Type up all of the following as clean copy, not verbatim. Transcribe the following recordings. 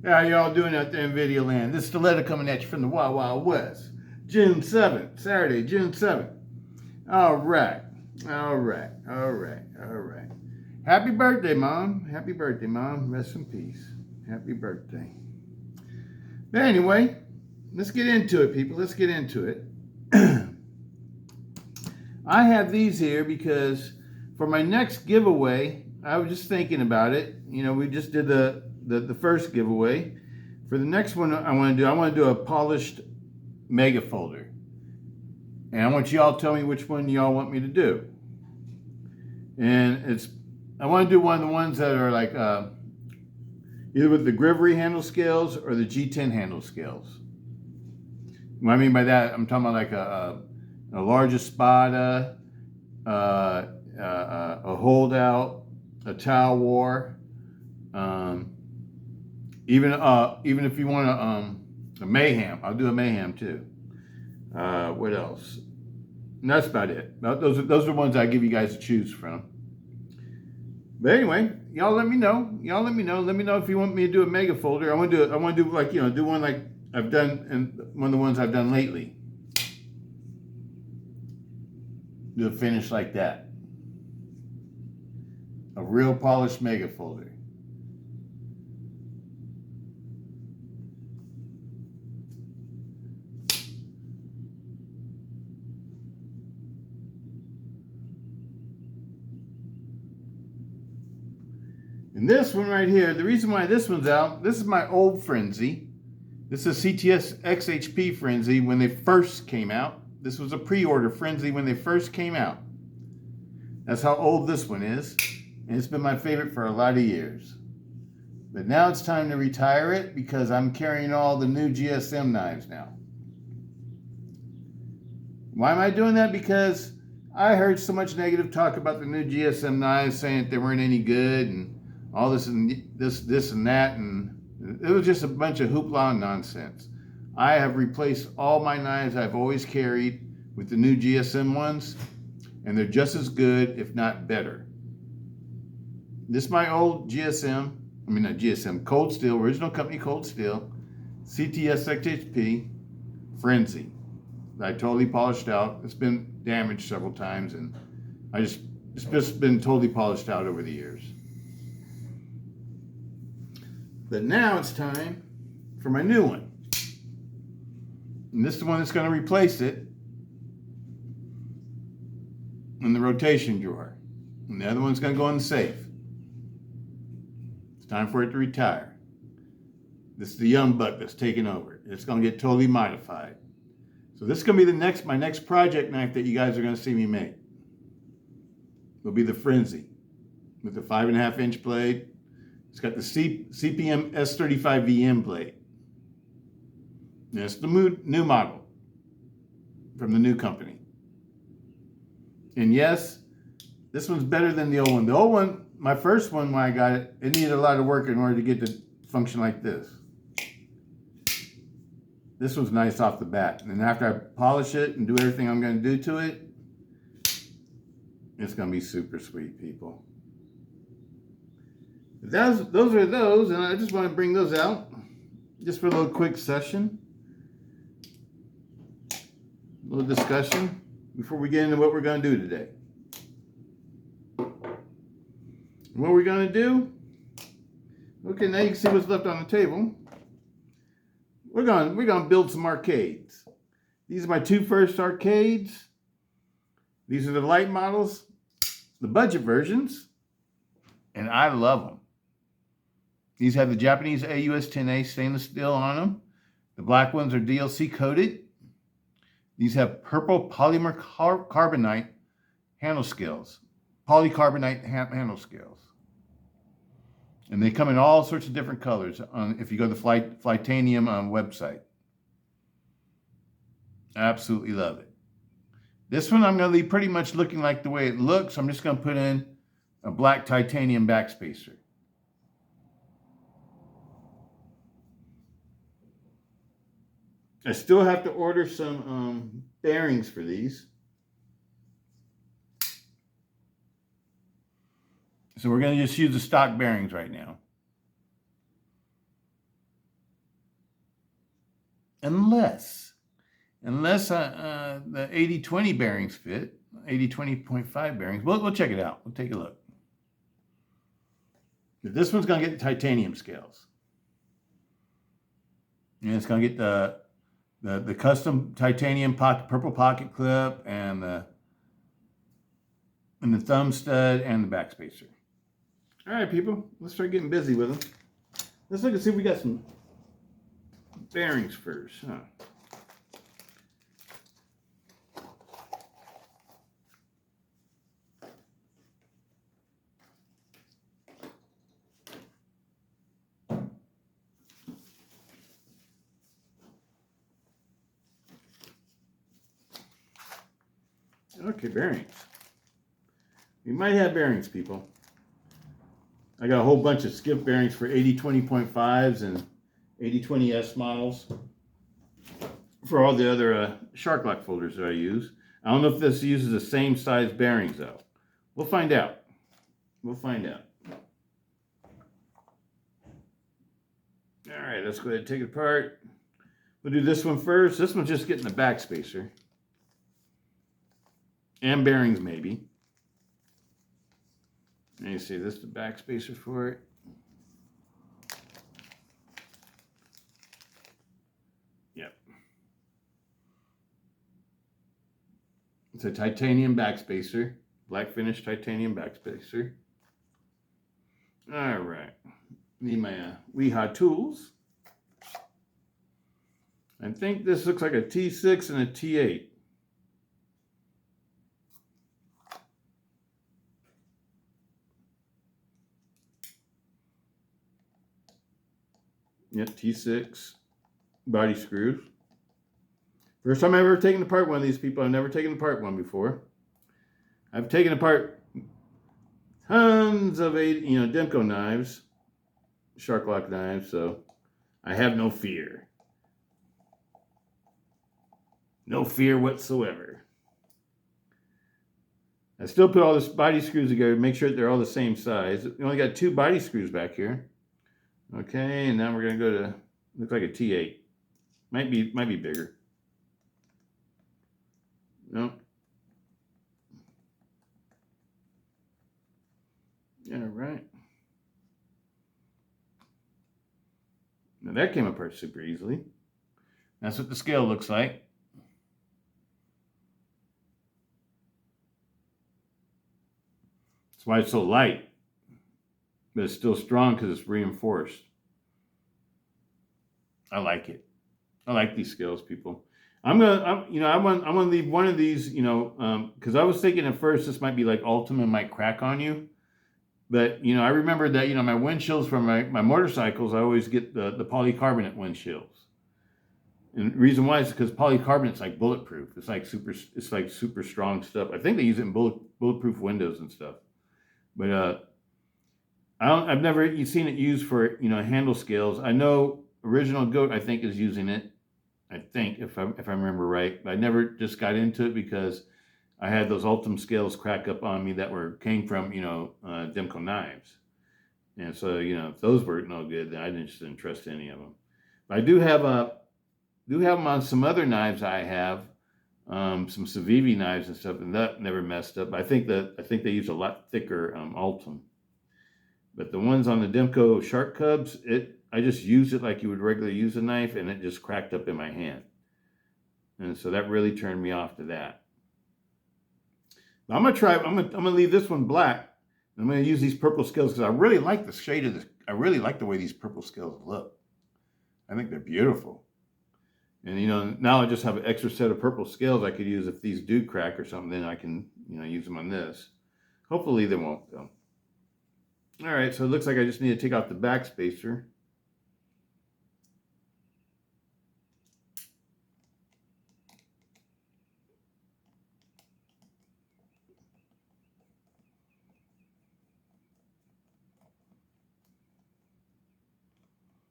How y'all doing out there in video land? This is Stiletto coming at you from the Wild Wild West. June 7th, Saturday, June 7th. All right. Happy birthday, Mom. Happy birthday, Mom. Rest in peace. Happy birthday. But anyway, let's get into it, people. Let's get into it. I have these here because for my next giveaway, I was just thinking about it. You know, we just did the first giveaway. For the next one I want to do a polished mega folder. And I want y'all to tell me which one y'all want me to do. And I want to do one of the ones that are like either with the Grivery handle scales or the G10 handle scales. What I mean by that, I'm talking about like a large Espada, a holdout, a towel war, even if you want a mayhem, I'll do a mayhem too. What else? And that's about it. Those are the ones I give you guys to choose from. But anyway, y'all let me know. Let me know if you want me to do a mega folder. I want to do like, you know, do one like I've done, and one of the ones I've done lately. Do a finish like that. A real polished mega folder. And this one right here, the reason why this one's out, this is my old Frenzy. This is CTS XHP Frenzy when they first came out. This was a pre-order Frenzy when they first came out. That's how old this one is. And it's been my favorite for a lot of years. But now it's time to retire it because I'm carrying all the new GSM knives now. Why am I doing that? Because I heard so much negative talk about the new GSM knives, saying that they weren't any good and all this and this and that, and it was just a bunch of hoopla and nonsense. I have replaced all my knives I've always carried with the new GSM ones, and they're just as good, if not better. This is my old Cold Steel, original company Cold Steel, CTS XHP Frenzy. I totally polished out. It's been damaged several times, and it's just been totally polished out over the years. But now it's time for my new one. And this is the one that's going to replace it in the rotation drawer. And the other one's going to go in the safe. It's time for it to retire. This is the young buck that's taking over. It's going to get totally modified. So this is going to be my next project knife that you guys are going to see me make. It'll be the Frenzy with the 5.5 inch blade. It's got the CPM S35VM blade. And it's the new model from the new company. And yes, this one's better than the old one. The old one, my first one when I got it, it needed a lot of work in order to get to function like this. This one's nice off the bat. And then after I polish it and do everything I'm going to do to it, it's going to be super sweet, people. Those are those, and I just want to bring those out just for a little quick session, a little discussion before we get into what we're going to do today. What we're going to do, okay, now you can see what's left on the table. We're going to build some arcades. These are my two first arcades. These are the light models, the budget versions, and I love them. These have the Japanese AUS-10A stainless steel on them. The black ones are DLC coated. These have purple polymer carbonite handle scales. Polycarbonate handle scales. And they come in all sorts of different colors if you go to the Flytanium website. Absolutely love it. This one I'm going to leave pretty much looking like the way it looks. I'm just going to put in a black titanium backspacer. I still have to order some bearings for these. So we're going to just use the stock bearings right now. unless the 80-20 bearings fit, 80-20.5 bearings. We'll check it out. We'll take a look. This one's going to get the titanium scales. And it's going to get the custom titanium purple pocket clip and the thumb stud and the back spacer. All right, people, let's start getting busy with them. Let's look and see if we got some bearings first, huh? Okay, bearings. We might have bearings, people. I got a whole bunch of Skiff bearings for 80-20.5s and 80-20S models for all the other shark lock folders that I use. I don't know if this uses the same size bearings though. We'll find out. We'll find out. All right, let's go ahead and take it apart. We'll do this one first. This one's just getting the back spacer. And bearings maybe. And you see this is the back spacer for it. Yep. It's a titanium back spacer. Black finish titanium back spacer. All right. Need my Weehaw tools. I think this looks like a T6 and a T8. Yep, T6 body screws. First time I've ever taken apart one of these, people. I've never taken apart one before. I've taken apart tons of Demco knives, shark lock knives, so I have no fear. No fear whatsoever. I still put all this body screws together to make sure that they're all the same size. We only got 2 body screws back here. Okay, and now we're gonna go to, looks like a T8. Might be bigger. Nope. All right. Now that came apart super easily. That's what the scale looks like. That's why it's so light, but it's still strong because it's reinforced. I like it. I like these scales, people. I'm gonna leave one of these, because I was thinking at first this might be like Ultima, might crack on you. But, I remember that, my windshields from my motorcycles, I always get the polycarbonate windshields. And the reason why is because polycarbonate's like bulletproof. It's like super strong stuff. I think they use it in bulletproof windows and stuff. But I've never seen it used for, handle scales. I know Original Goat, I think, is using it. I think, if I remember right. But I never just got into it because I had those Ultim scales crack up on me that came from, Demco knives. And so, if those were no good, then I didn't trust any of them. But I do have them on some other knives I have, some Civivi knives and stuff, and that never messed up. I think they use a lot thicker Ultim. But the ones on the Demco Shark Cubs, I just used it like you would regularly use a knife, and it just cracked up in my hand. And so that really turned me off to that. I'm gonna leave this one black. I'm gonna use these purple scales because I really like the shade of this. I really like the way these purple scales look. I think they're beautiful. And now I just have an extra set of purple scales I could use if these do crack or something. Then I can use them on this. Hopefully they won't though. All right, so it looks like I just need to take off the back spacer.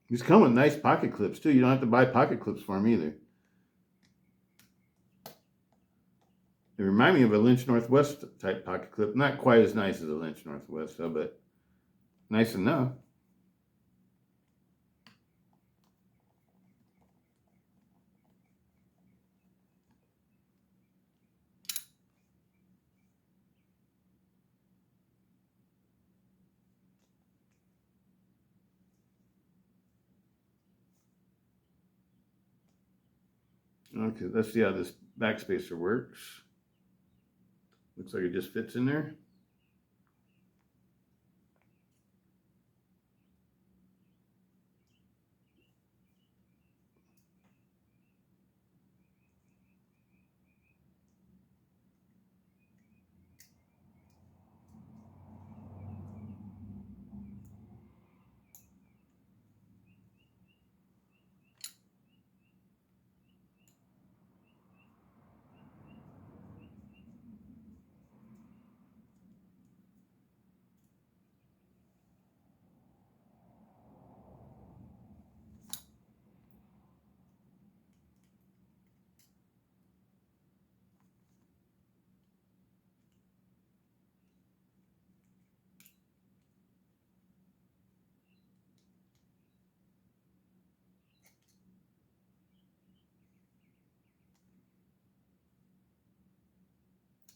These come with nice pocket clips too. You don't have to buy pocket clips for them either. They remind me of a Lynch Northwest type pocket clip. Not quite as nice as a Lynch Northwest though, but nice enough. Okay, let's see how this backspacer works. Looks like it just fits in there.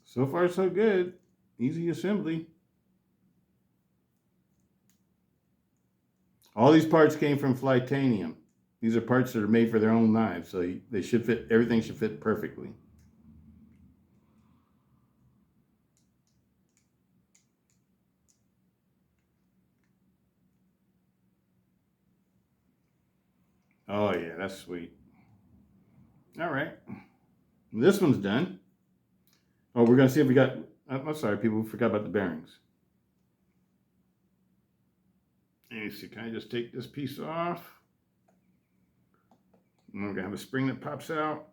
So far, so good. Easy assembly. All these parts came from Flytanium. These are parts that are made for their own knives, so they should fit. Everything should fit perfectly. Oh yeah, that's sweet. All right, this one's done. Oh, we're gonna see if we got. I'm sorry, people forgot about the bearings. Let me see. Can I just take this piece off? And we're gonna have a spring that pops out.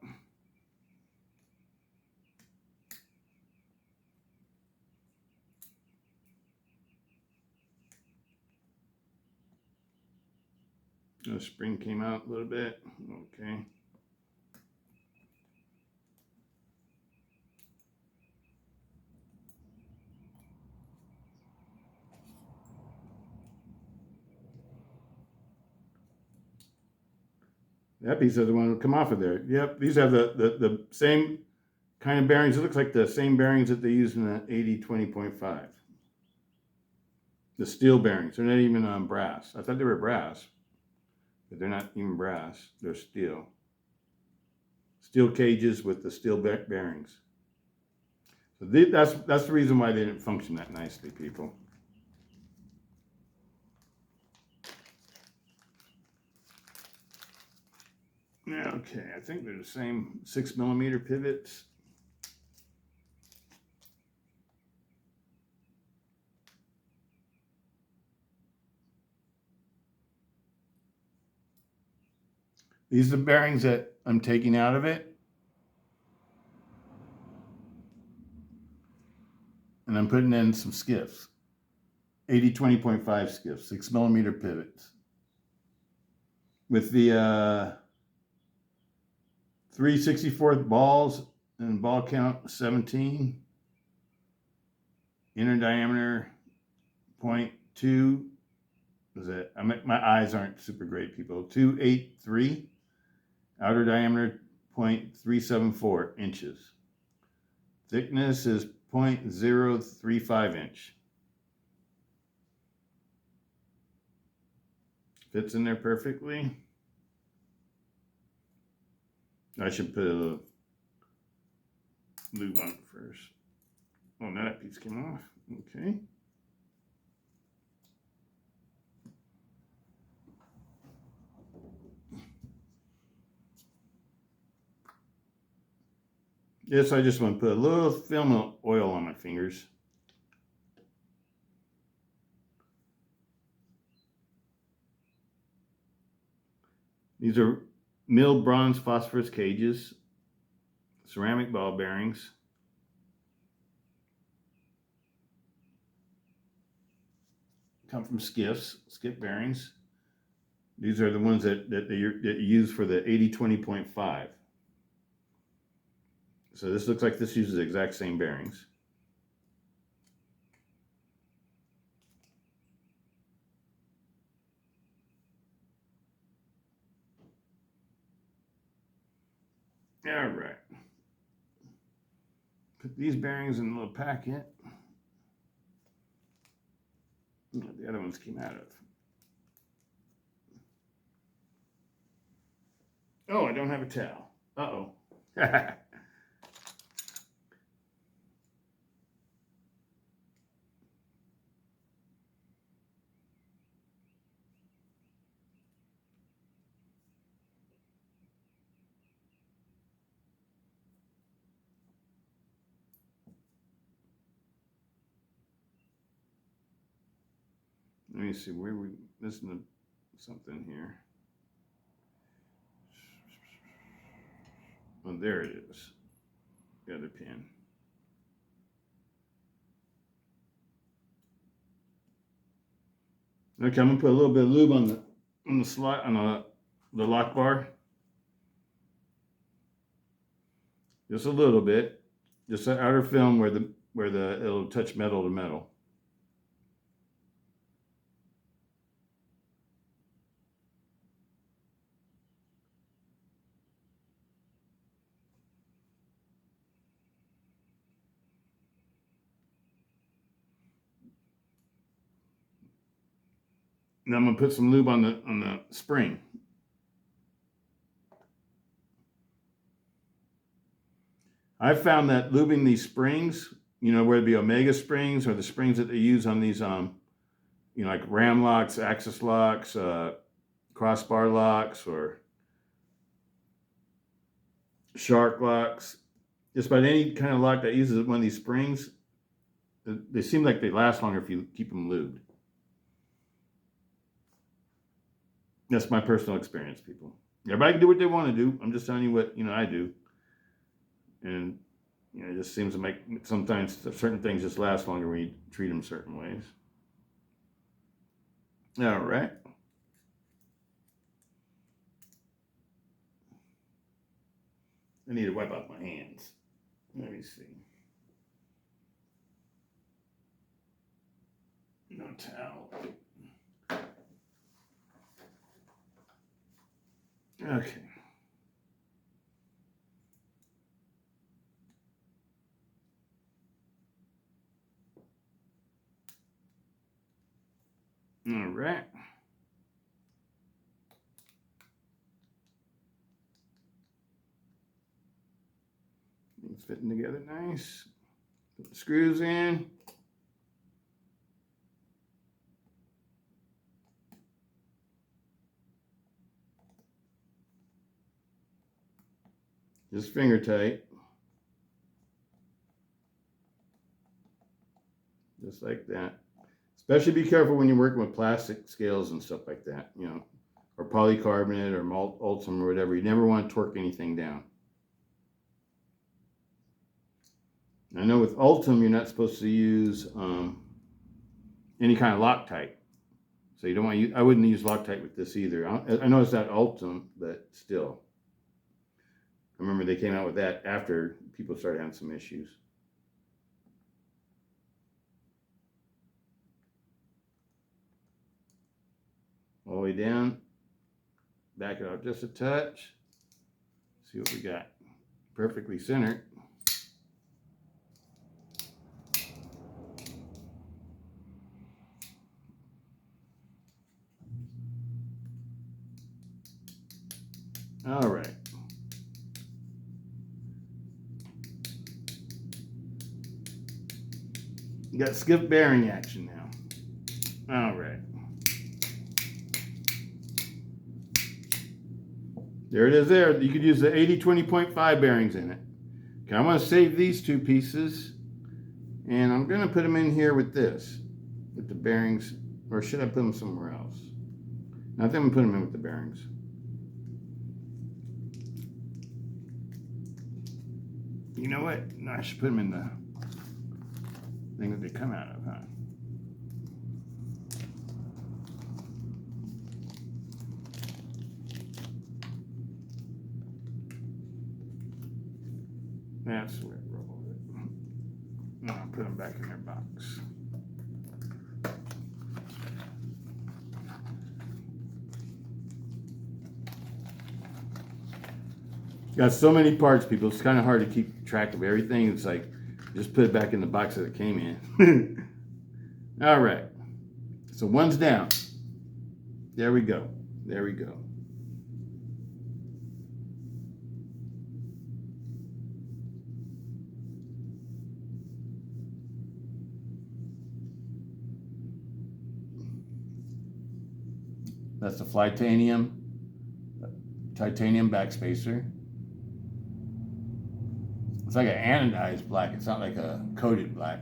The spring came out a little bit. Okay. That piece doesn't want to come off of there. Yep, these have the same kind of bearings. It looks like the same bearings that they use in the 80-20.5. The steel bearings. They're not even on brass. I thought they were brass, but they're not even brass. They're steel. Steel cages with the steel bearings. So that's the reason why they didn't function that nicely, people. Okay, I think they're the same 6mm pivots. These are the bearings that I'm taking out of it. And I'm putting in some skiffs. 80-20.5 skiffs, 6mm pivots. With the 3/64 balls and ball count 17. Inner diameter 0.2. Was it? My eyes aren't super great, people. 283. Outer diameter 0.374 inches. Thickness is 0.035 inch. Fits in there perfectly. I should put a little lube on it first. Oh, now that piece came off. Okay. Yes, I just want to put a little film of oil on my fingers. These are milled bronze phosphorus cages, ceramic ball bearings. Come from Skiff bearings. These are the ones that you use for the 80-20.5. So this looks like this uses the exact same bearings. All right. Put these bearings in a little packet. The other ones came out of. Oh, I don't have a towel. Uh-oh. Let me see, where we missing something here. Oh, there it is. The other pin. Okay, I'm gonna put a little bit of lube on the slot on the lock bar. Just a little bit. Just the outer film where it'll touch metal to metal. Now I'm gonna put some lube on the spring. I've found that lubing these springs, you know, whether it be Omega springs or the springs that they use on these, you know, like ram locks, axis locks, crossbar locks, or shark locks, just about any kind of lock that uses one of these springs, they seem like they last longer if you keep them lubed. That's my personal experience, people. Everybody can do what they want to do. I'm just telling you what, you know, I do. And, you know, it just seems to make sometimes certain things just last longer when you treat them certain ways. All right. I need to wipe out my hands. Let me see. No towel. Okay. All right. It's fitting together nice. Put the screws in. Just finger tight. Just like that. Especially be careful when you're working with plastic scales and stuff like that, you know, or polycarbonate or Ultim or whatever. You never want to torque anything down. I know with Ultim, you're not supposed to use any kind of Loctite. So you don't want to use, I wouldn't use Loctite with this either. I know it's not Ultim, but still. I remember they came out with that after people started having some issues. All the way down. Back it up just a touch. See what we got. Perfectly centered. All right. You got Skiff bearing action now. All right. There it is there. You could use the 80-20.5 bearings in it. Okay, I'm going to save these two pieces. And I'm going to put them in here with this. With the bearings. Or should I put them somewhere else? No, I think I'm going to put them in with the bearings. You know what? No, I should put them in the thing that they come out of, huh? That's where it rolled it. Now I'll put them back in their box. Got so many parts, people. It's kind of hard to keep track of everything. It's like, just put it back in the box that it came in. All right. So one's down. There we go. There we go. That's the Flytanium titanium backspacer. It's like an anodized black. It's not like a coated black.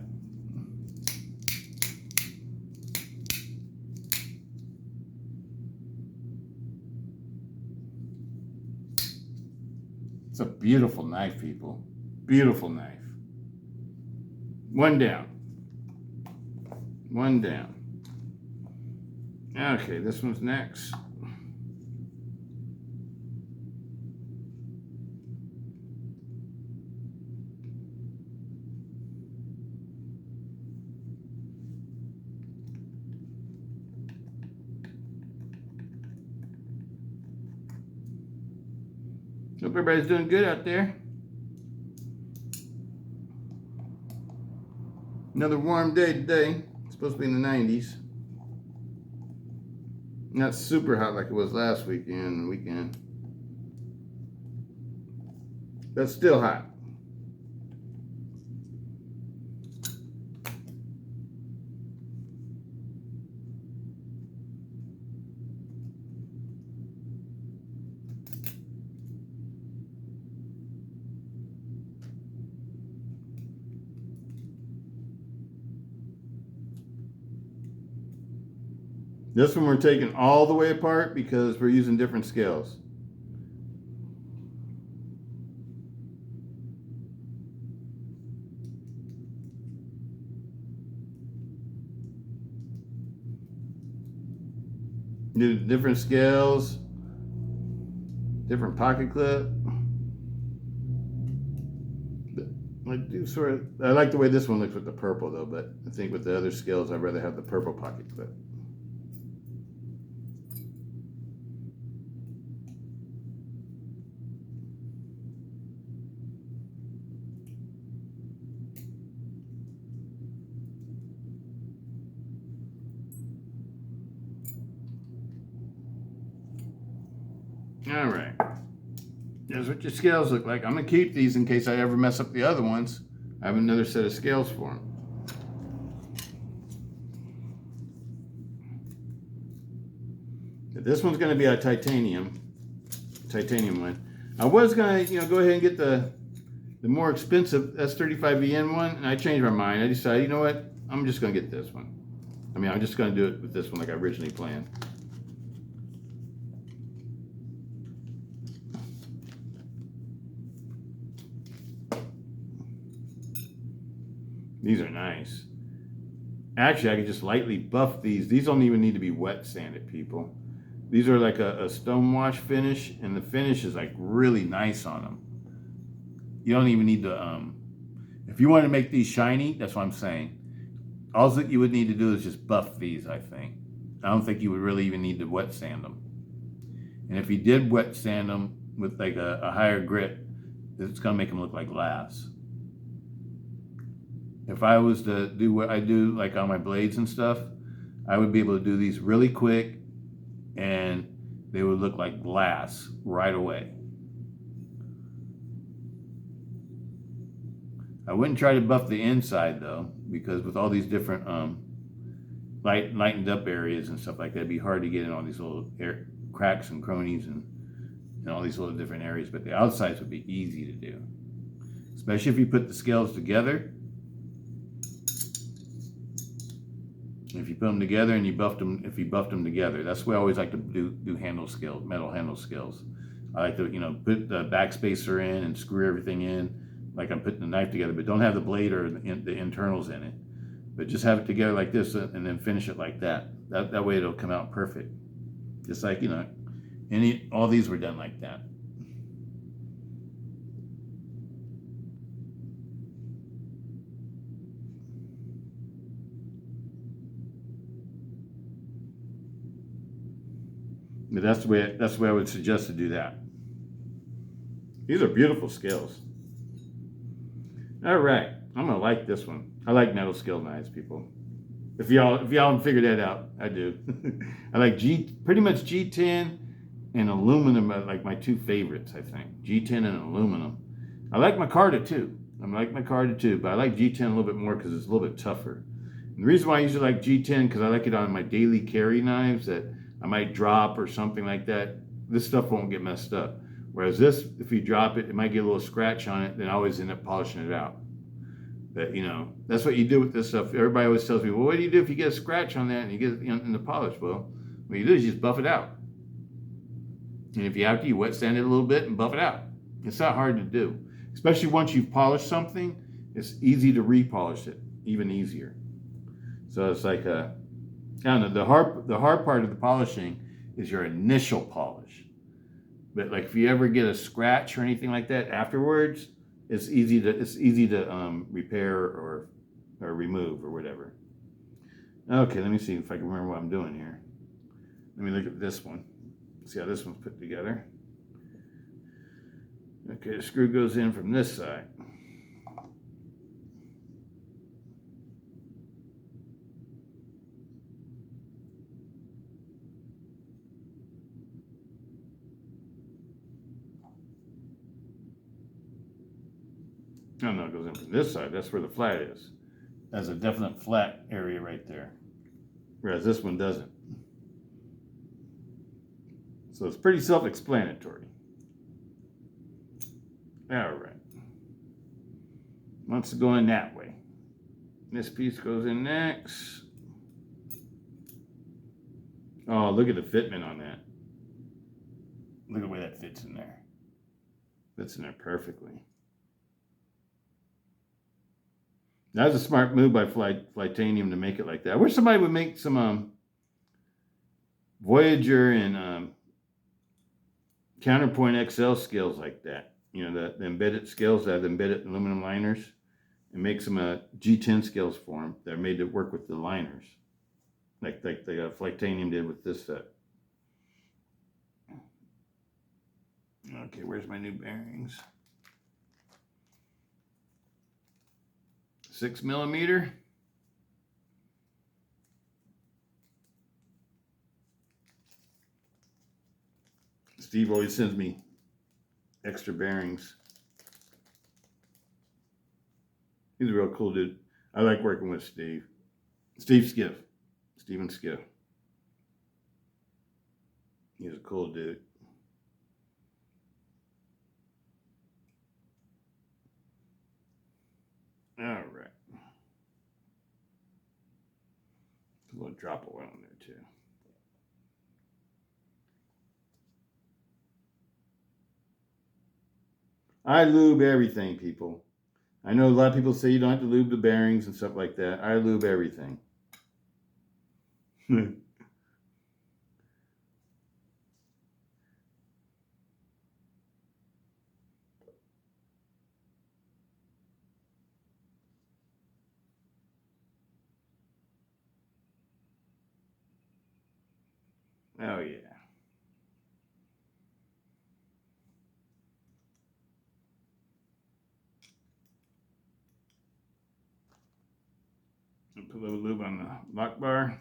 It's a beautiful knife, people. Beautiful knife. One down. One down. Okay, this one's next. Hope everybody's doing good out there. Another warm day today. It's supposed to be in the 90s. Not super hot like it was last weekend. That's still hot. This one we're taking all the way apart because we're using different scales. Different scales, different pocket clip. I like the way this one looks with the purple though, but I think with the other scales I'd rather have the purple pocket clip. All right, here's what your scales look like. I'm gonna keep these in case I ever mess up the other ones. I have another set of scales for them. This one's gonna be a titanium one. I was gonna, go ahead and get the more expensive S35VN one, and I changed my mind. I decided, you know what? I'm just gonna get this one. I'm just gonna do it with this one like I originally planned. These are nice. Actually, I could just lightly buff these. These don't even need to be wet sanded, people. These are like a stone wash finish, and the finish is like really nice on them. You don't even need to, if you want to make these shiny, that's what I'm saying. All that you would need to do is just buff these, I think. I don't think you would really even need to wet sand them. And if you did wet sand them with like a higher grit, it's gonna make them look like glass. If I was to do what I do like on my blades and stuff, I would be able to do these really quick and they would look like glass right away. I wouldn't try to buff the inside though, because with all these different lightened up areas and stuff like that, it'd be hard to get in all these little cracks and crannies and all these little different areas, but the outsides would be easy to do. Especially if you put the scales together. If you put them together and you buffed them, if you buffed them together, that's the way I always like to do handle scales, metal handle scales. I like to, put the backspacer in and screw everything in, like I'm putting the knife together, but don't have the blade or the internals in it. But just have it together like this and then finish it like that. That way it'll come out perfect. Just like, all these were done like that. But that's the way I would suggest to do that. These are beautiful scales. All right, I'm gonna like this one. I like metal scale knives, people. If y'all haven't figured that out, I do. I like pretty much G10 and aluminum are like my two favorites, I think. G10 and aluminum. I like micarta too. But I like G10 a little bit more because it's a little bit tougher. And the reason why I usually like G10 because I like it on my daily carry knives that I might drop or something like that. This stuff won't get messed up. Whereas this, if you drop it, it might get a little scratch on it, then I always end up polishing it out. But, you know, that's what you do with this stuff. Everybody always tells me, well, what do you do if you get a scratch on that and you get it in the polish? Well, what you do is you just buff it out. And if you have to, you wet sand it a little bit and buff it out. It's not hard to do. Especially once you've polished something, it's easy to repolish it, even easier. So it's like I don't know, the hard part of the polishing is your initial polish. But like if you ever get a scratch or anything like that afterwards, it's easy to repair or remove or whatever. Okay, let me see if I can remember what I'm doing here. Let me look at this one. See how this one's put together. Okay, the screw goes in from this side. Oh no, it goes in from this side. That's where the flat is. That's a definite flat area right there. Whereas this one doesn't. So it's pretty self-explanatory. All right. Wants to go in that way. This piece goes in next. Oh, look at the fitment on that. Look at the way that fits in there. Fits in there perfectly. That was a smart move by Flytanium to make it like that. I wish somebody would make some Voyager and Counterpoint XL scales like that. You know, the embedded scales that have embedded aluminum liners, and make some G10 scales for them that are made to work with the liners, like the Flytanium did with this set. Okay, where's my new bearings? 6 millimeter. Steve always sends me extra bearings. He's a real cool dude. I like working with Steve. Steve Skiff. Steven Skiff. He's a cool dude. All right. A little drop of oil in there too. I lube everything, people. I know a lot of people say you don't have to lube the bearings and stuff like that. I lube everything. Oh, yeah. Put a little lube on the lock bar.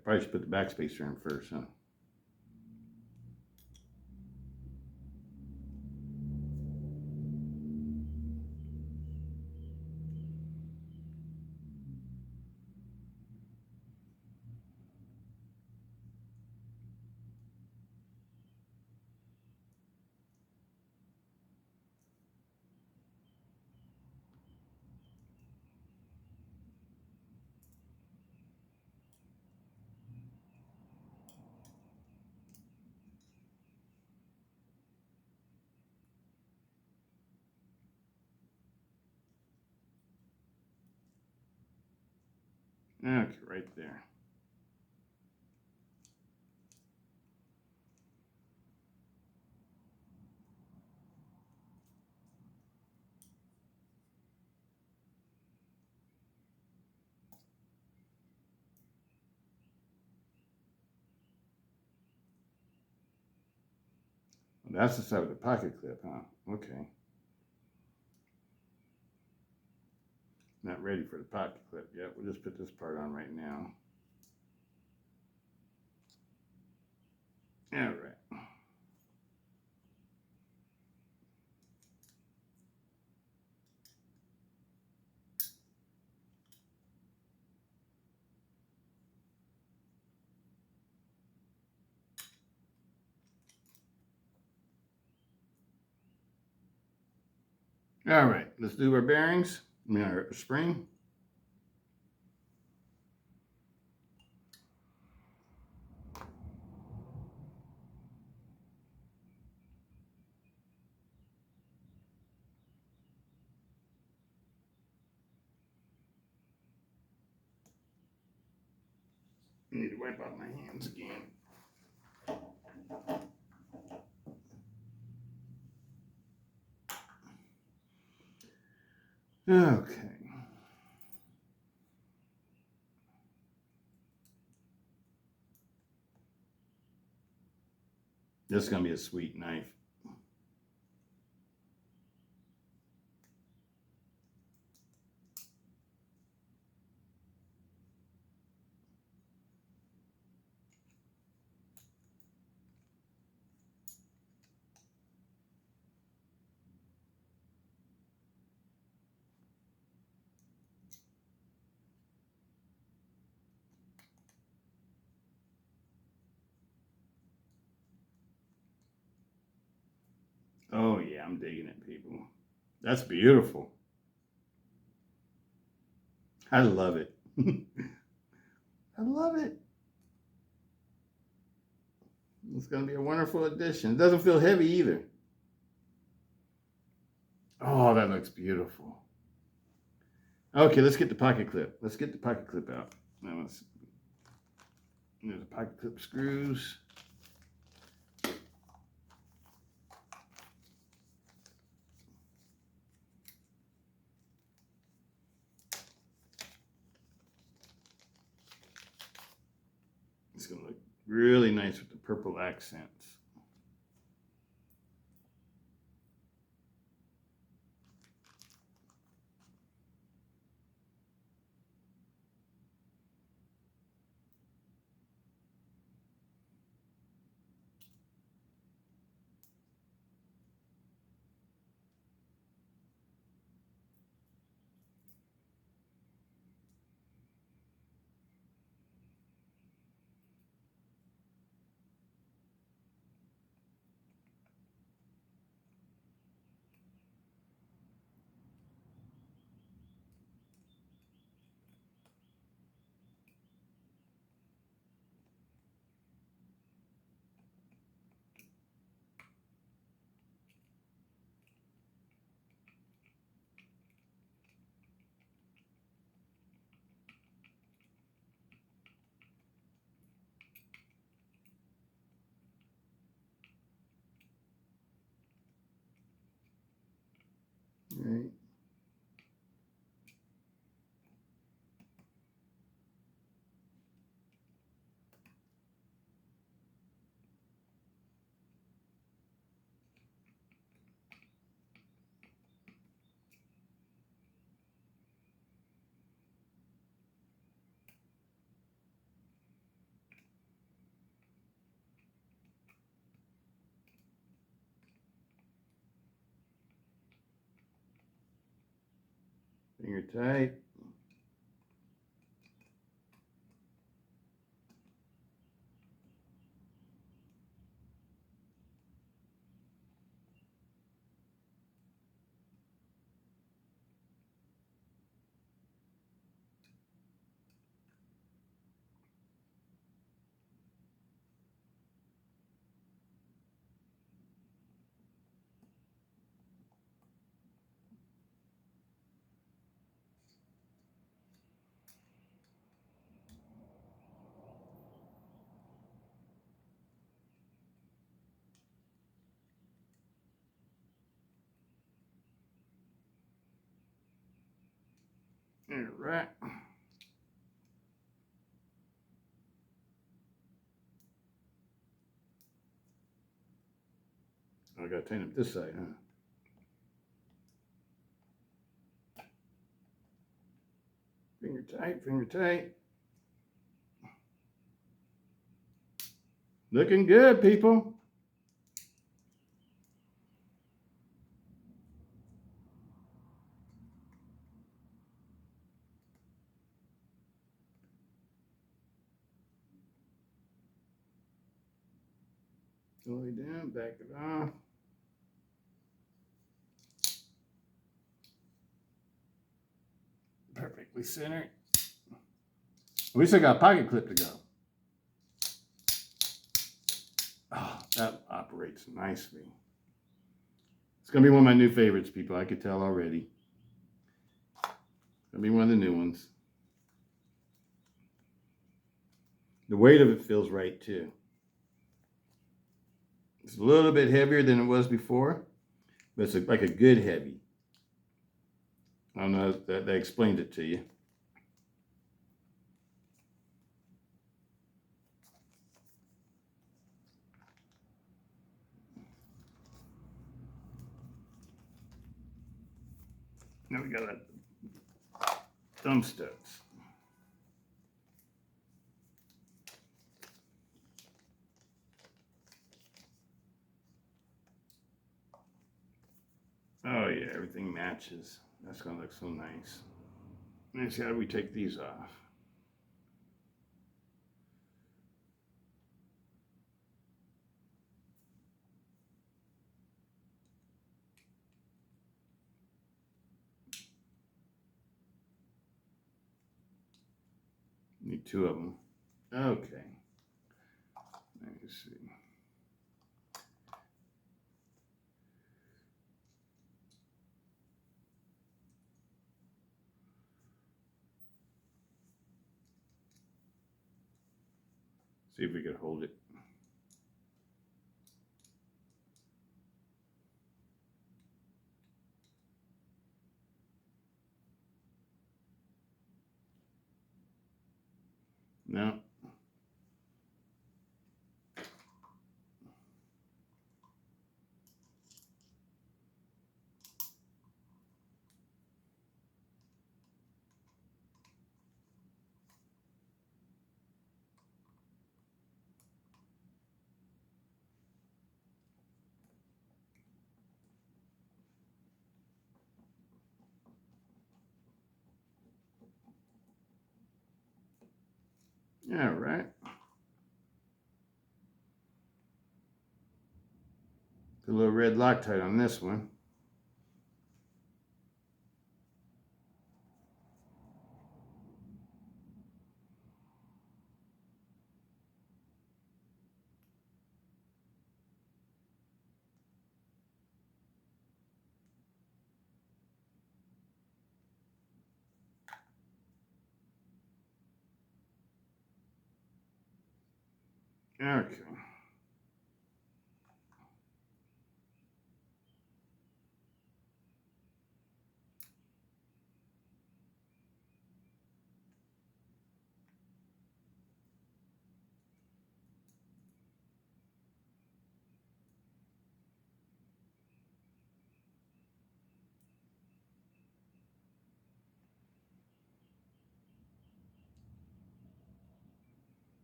Probably should put the backspacer in first, huh? Okay, right there. That's the side of the pocket clip, huh? Okay. Not ready for the pocket clip yet. We'll just put this part on right now. All right. All right, let's do our bearings. I mean our spring. I need to wipe out my hands again. Okay. This is going to be a sweet knife. Oh yeah, I'm digging it, people. That's beautiful. I love it. I love it. It's going to be a wonderful addition. It doesn't feel heavy either. Oh, that looks beautiful. Okay, let's get the pocket clip. Let's get the pocket clip out. Now there's the pocket clip screws. It's going to look really nice with the purple accents. Right. Finger tight. All right. I got to tighten up this side, huh? Finger tight, finger tight. Looking good, people. All the way down, back it off. perfectly centered. We still got a pocket clip to go. Oh, that operates nicely. It's going to be one of my new favorites, people. I could tell already. It's going to be one of the new ones. The weight of it feels right, too. It's a little bit heavier than it was before, but it's like a good heavy. I don't know if that explained it to you. Now we got a thumb studs. Oh yeah, everything matches. That's gonna look so nice. Let's see, how do we take these off? Need two of them. Okay. Let me see. See if we could hold it. No. All right. Put a little red Loctite on this one. Okay.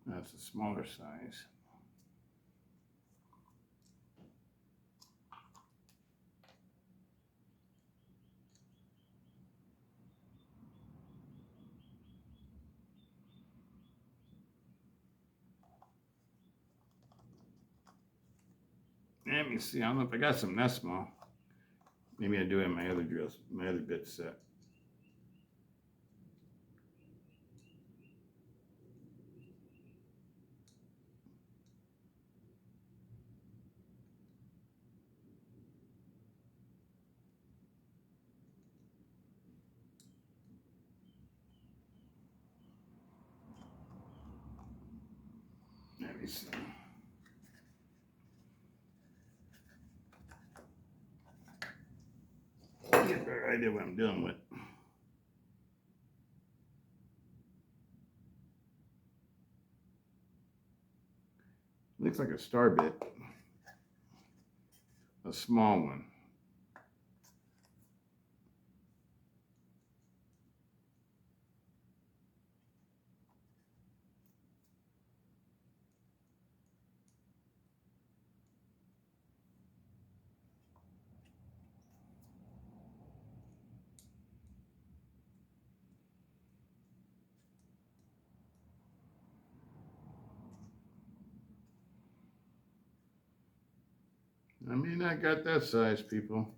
That's a smaller size. Let me see. I don't know if I got some that small. Maybe I do have my other drills, my other bit set. Let me see. Get a better idea what I'm dealing with. Looks like a star bit. A small one. I mean, I got that size, people.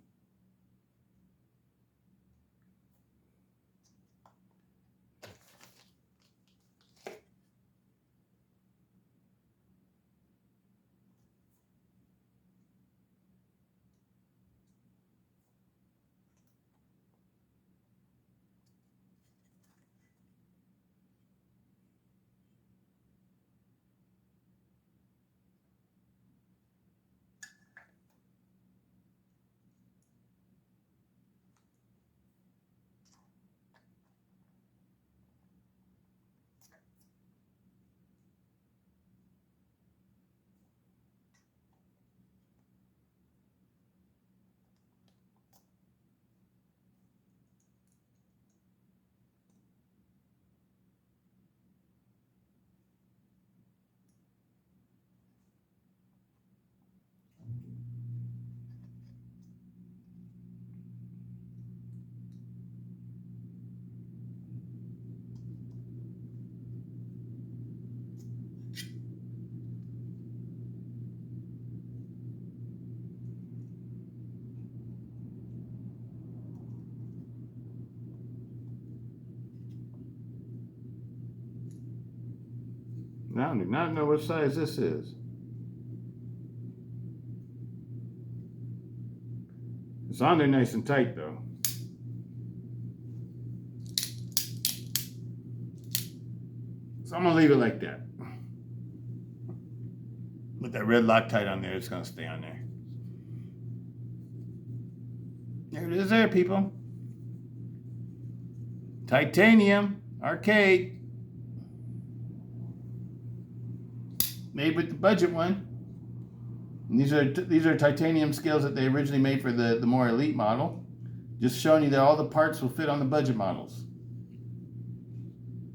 Now I do not know what size this is. It's on there nice and tight though. So I'm gonna leave it like that. With that red Loctite on there, it's gonna stay on there. There it is there, people. Titanium Arcade. Made with the budget one. And these are titanium scales that they originally made for the more elite model. Just showing you that all the parts will fit on the budget models.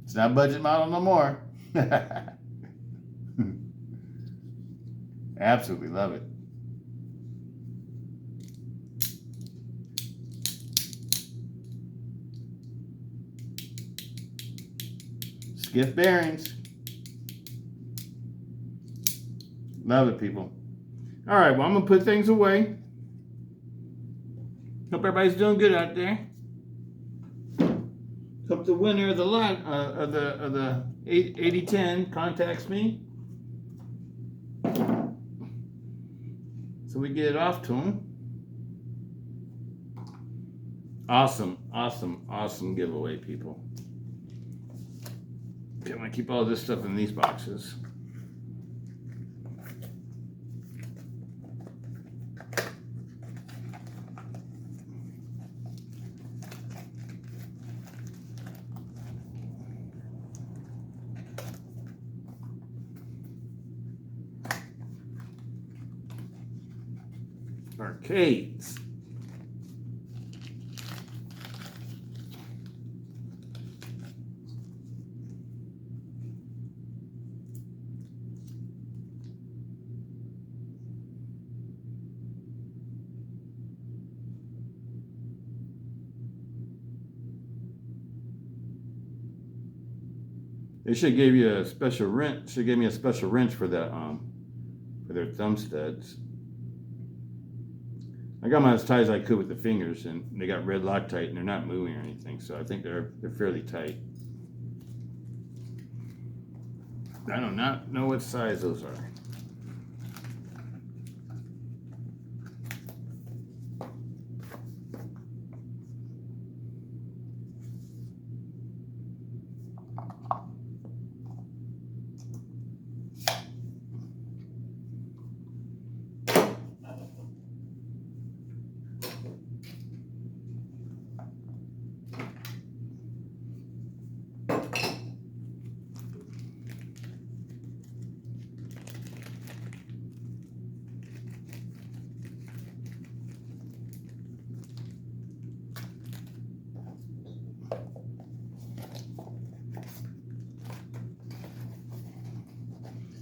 It's not budget model no more. Absolutely love it. Skiff bearings. Love it, people. All right, well, I'm gonna put things away. Hope everybody's doing good out there. Hope the winner of the lot of the 8010 contacts me, so we get it off to him. Awesome, awesome, awesome giveaway, people. Okay, I'm gonna keep all this stuff in these boxes. Arcades. They should give you a special wrench. Should give me a special wrench for that for their thumb studs. I got them as tight as I could with the fingers, and they got red Loctite, and they're not moving or anything, so I think they're fairly tight. I do not know what size those are.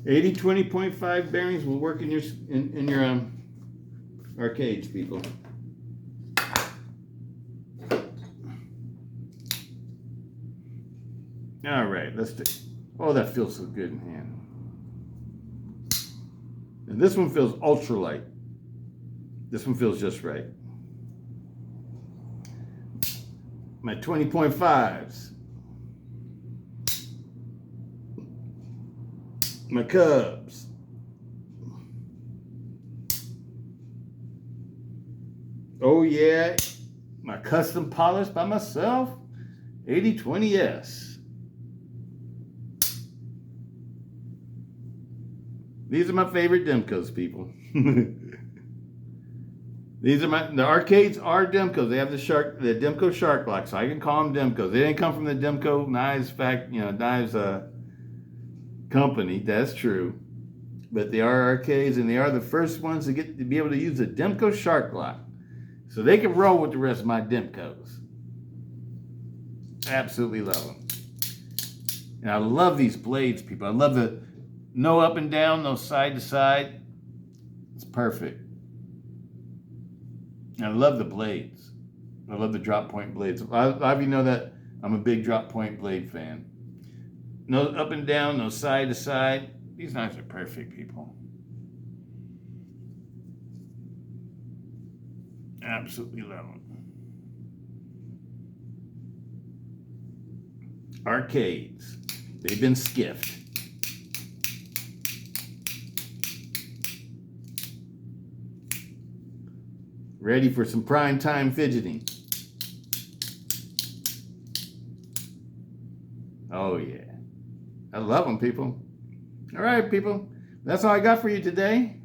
$80 20.5 bearings will work in your arcades, people. All right, let's do. Oh, that feels so good in hand. And this one feels ultra light. This one feels just right. My 20.5s. My Cubs. Oh yeah, my custom polished by myself, 8020S. These are my favorite Demcos, people. These are the arcades are Demcos. They have the Demco Shark Lock, so I can call them Demcos. They didn't come from the Demco knives knives company. That's true, but they are arcades, and they are the first ones to be able to use the Demco Shark Lock, so they can roll with the rest of my Demcos. Absolutely love them, and I love these blades, people. I love the no up and down, no side to side. It's perfect. And I love the blades. I love the drop point blades. A lot of you know that I'm a big drop point blade fan. No up and down, no side to side. These knives are perfect, people. Absolutely love them. Arcades. They've been skiffed. Ready for some prime time fidgeting. Oh yeah. I love them, people. All right, people. That's all I got for you today.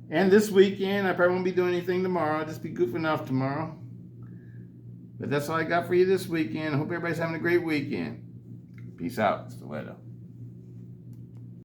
And this weekend. I probably won't be doing anything tomorrow. I'll just be goofing off tomorrow. But that's all I got for you this weekend. I hope everybody's having a great weekend. Peace out, Stiletto.